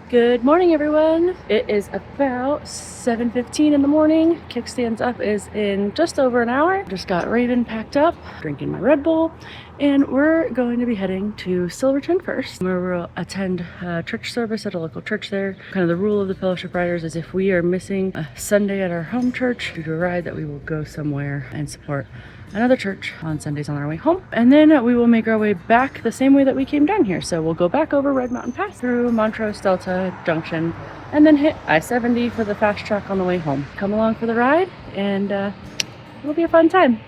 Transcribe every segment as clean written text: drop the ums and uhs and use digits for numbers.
Good morning, everyone. It is about 7:15 in the morning. Kickstands up is in just over an hour. Just got Raven packed up, drinking my Red Bull, and we're going to be heading to Silverton first, where we'll attend a church service at a local church there. Kind of the rule of the Fellowship Riders is if we are missing a Sunday at our home church due to a ride, that we will go somewhere and support another church on Sundays on our way home. And then we will make our way back the same way that we came down here. So we'll go back over Red Mountain Pass through Montrose, Delta, Junction, and then hit I-70 for the fast track on the way home. Come along for the ride, and it'll be a fun time.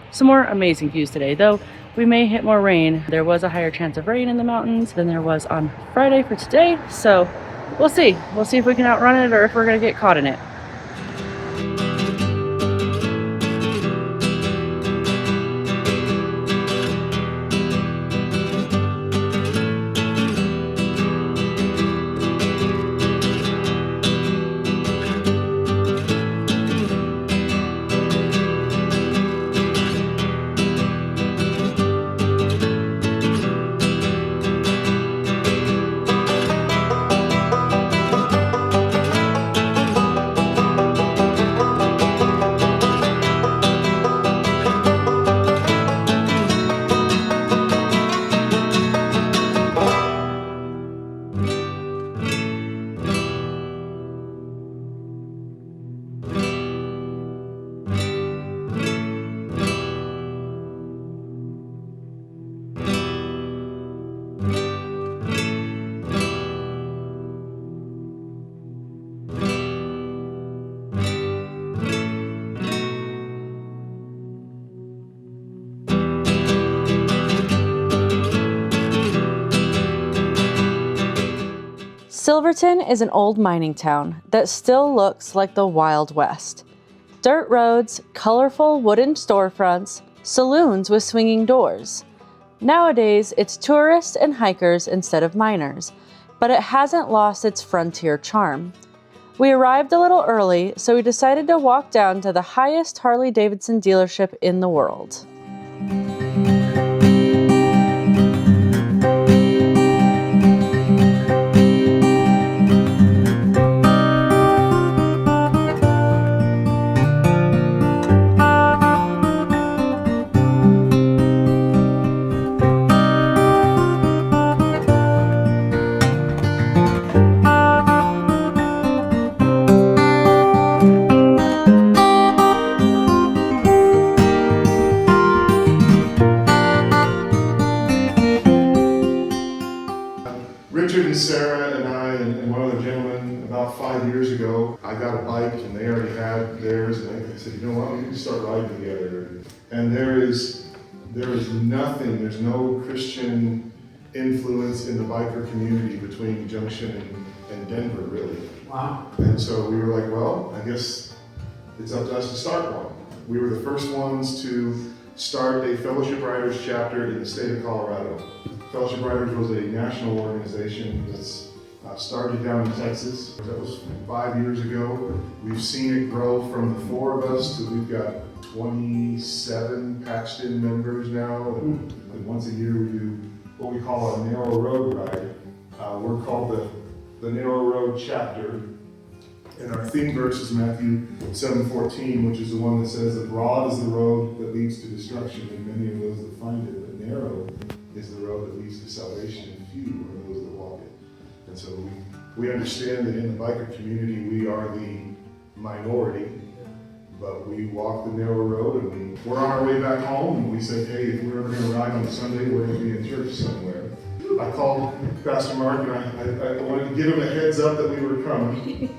Some more amazing views today, though we may hit more rain. There was a higher chance of rain in the mountains than there was on Friday for today. So we'll see. We'll see if we can outrun it or if we're gonna get caught in it. Silverton is an old mining town that still looks like the Wild West. Dirt roads, colorful wooden storefronts, saloons with swinging doors. Nowadays, it's tourists and hikers instead of miners, but it hasn't lost its frontier charm. We arrived a little early, so we decided to walk down to the highest Harley-Davidson dealership in the world. Richard and Sarah and I and one other gentleman, about 5 years ago, I got a bike and they already had theirs, and I said, you know what, we need to start riding together. And there is nothing, there's no Christian influence in the biker community between Junction and Denver, really. Wow. And so we were like, well, I guess it's up to us to start one. We were the first ones to start a Fellowship Riders chapter in the state of Colorado. Fellowship Riders was a national organization that's started down in Texas. That was 5 years ago. We've seen it grow from the 4 of us to we've got 27 patched in members now. And once a year we do what we call a narrow road ride. We're called the Narrow Road Chapter. And our theme verse is Matthew 7:14, which is the one that says that broad is the road that leads to destruction, and many of those that find it, but narrow is the road that leads to salvation, and few are those that walk it. And so we understand that in the biker community we are the minority, but we walk the narrow road, and we're on our way back home, and we say, hey, if we're ever going to ride on a Sunday, we're going to be in church somewhere. I called Pastor Mark, and I wanted to give him a heads up that we were coming.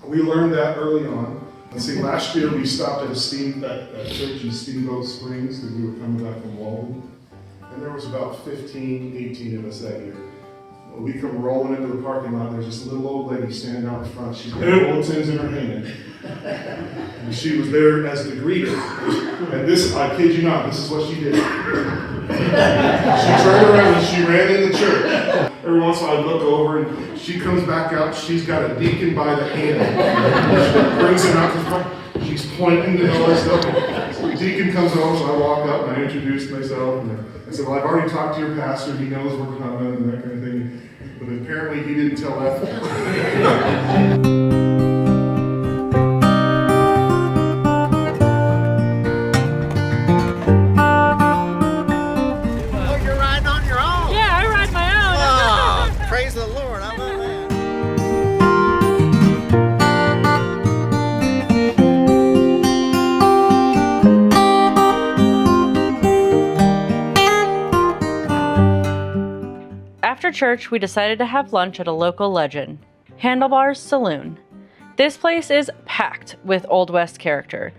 We learned that early on. And see, last year we stopped at a church in Steamboat Springs because we were coming back from Walden. And there was about 15, 18 of us that year. Well, we come rolling into the parking lot, and there's this little old lady standing out in front. She's got bulletins in her hand. And she was there as the greeter. And this, I kid you not, this is what she did. She turned around and she ran in the church. Every once in a while I look over and she comes back out. She's got a deacon by the hand. She brings him out to the front. She's pointing and all this stuff. So the deacon comes over, so I walk up and I introduce myself. And I said, well, I've already talked to your pastor. He knows we're coming and that kind of thing. But apparently apparently he didn't tell Ethel. Oh, you're riding on your own? Yeah, I ride my own. Oh, praise the Lord. How about that? After church, we decided to have lunch at a local legend, Handlebars Saloon. This place is packed with Old West character.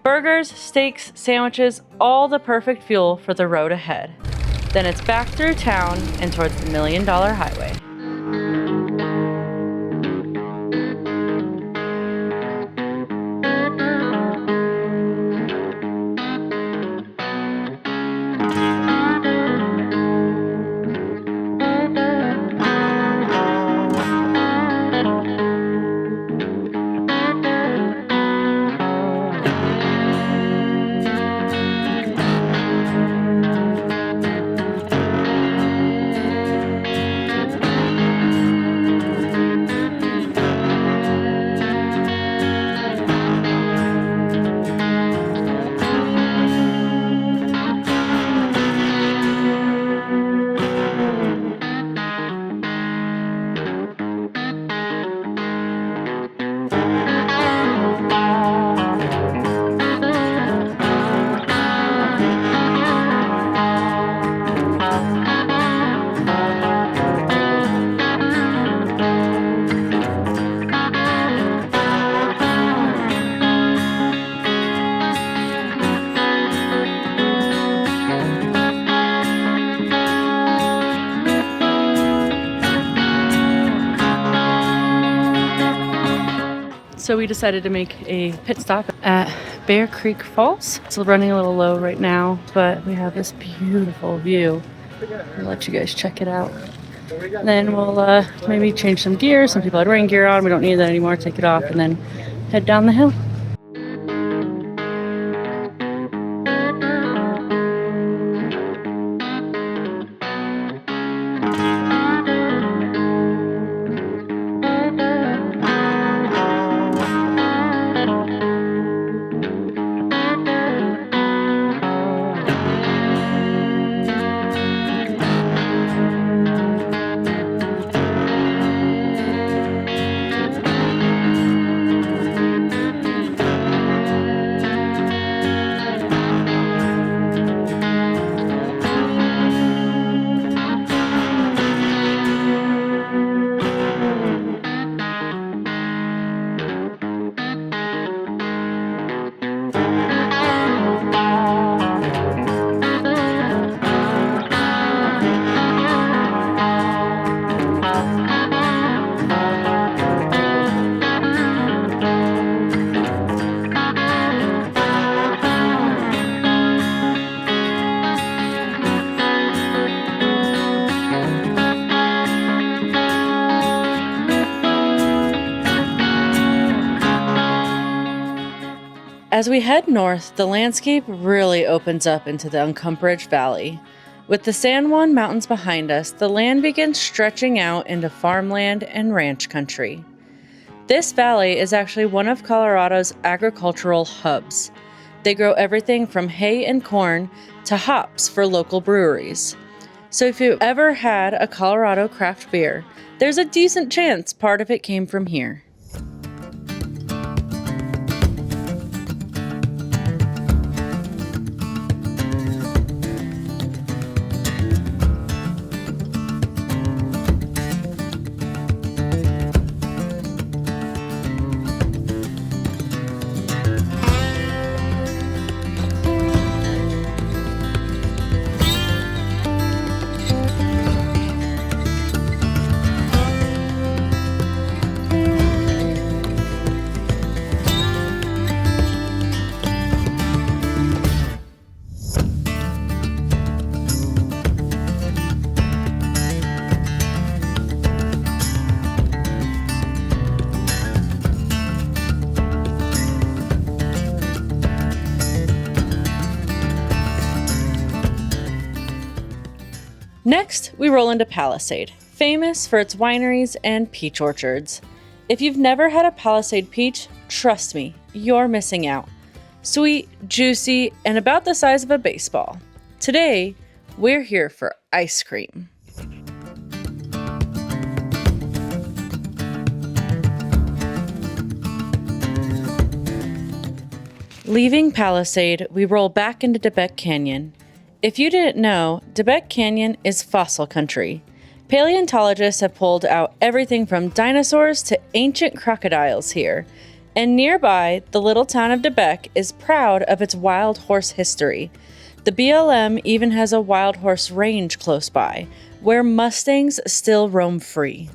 Burgers, steaks, sandwiches, all the perfect fuel for the road ahead. Then it's back through town and towards the $1 Million Highway. So we decided to make a pit stop at Bear Creek Falls. It's running a little low right now, but we have this beautiful view. I'll let you guys check it out. Then we'll maybe change some gear. Some people had rain gear on. We don't need that anymore. Take it off and then head down the hill. As we head north, the landscape really opens up into the Uncompahgre Valley. With the San Juan Mountains behind us, the land begins stretching out into farmland and ranch country. This valley is actually one of Colorado's agricultural hubs. They grow everything from hay and corn to hops for local breweries. So if you've ever had a Colorado craft beer, there's a decent chance part of it came from here. Next, we roll into Palisade, famous for its wineries and peach orchards. If you've never had a Palisade peach, trust me, you're missing out. Sweet, juicy, and about the size of a baseball. Today, we're here for ice cream. Leaving Palisade, we roll back into Beque Canyon. If you didn't know, Beque Canyon is fossil country. Paleontologists have pulled out everything from dinosaurs to ancient crocodiles here. And nearby, the little town of Beque is proud of its wild horse history. The BLM even has a wild horse range close by, where Mustangs still roam free.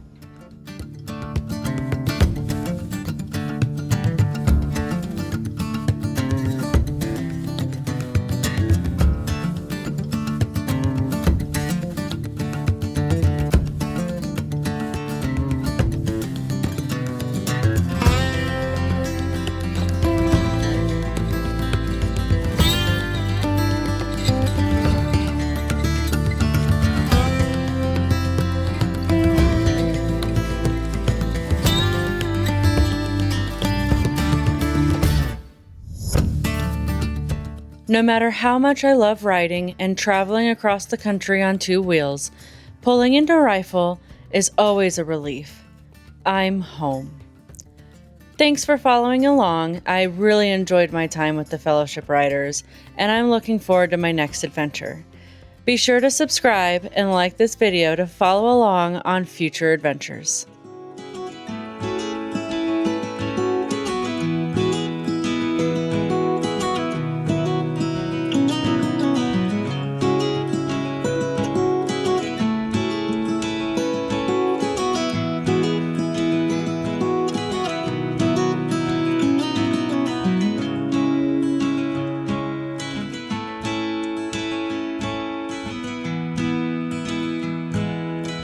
No matter how much I love riding and traveling across the country on two wheels, pulling into Rifle is always a relief. I'm home. Thanks for following along. I really enjoyed my time with the Fellowship Riders, and I'm looking forward to my next adventure. Be sure to subscribe and like this video to follow along on future adventures.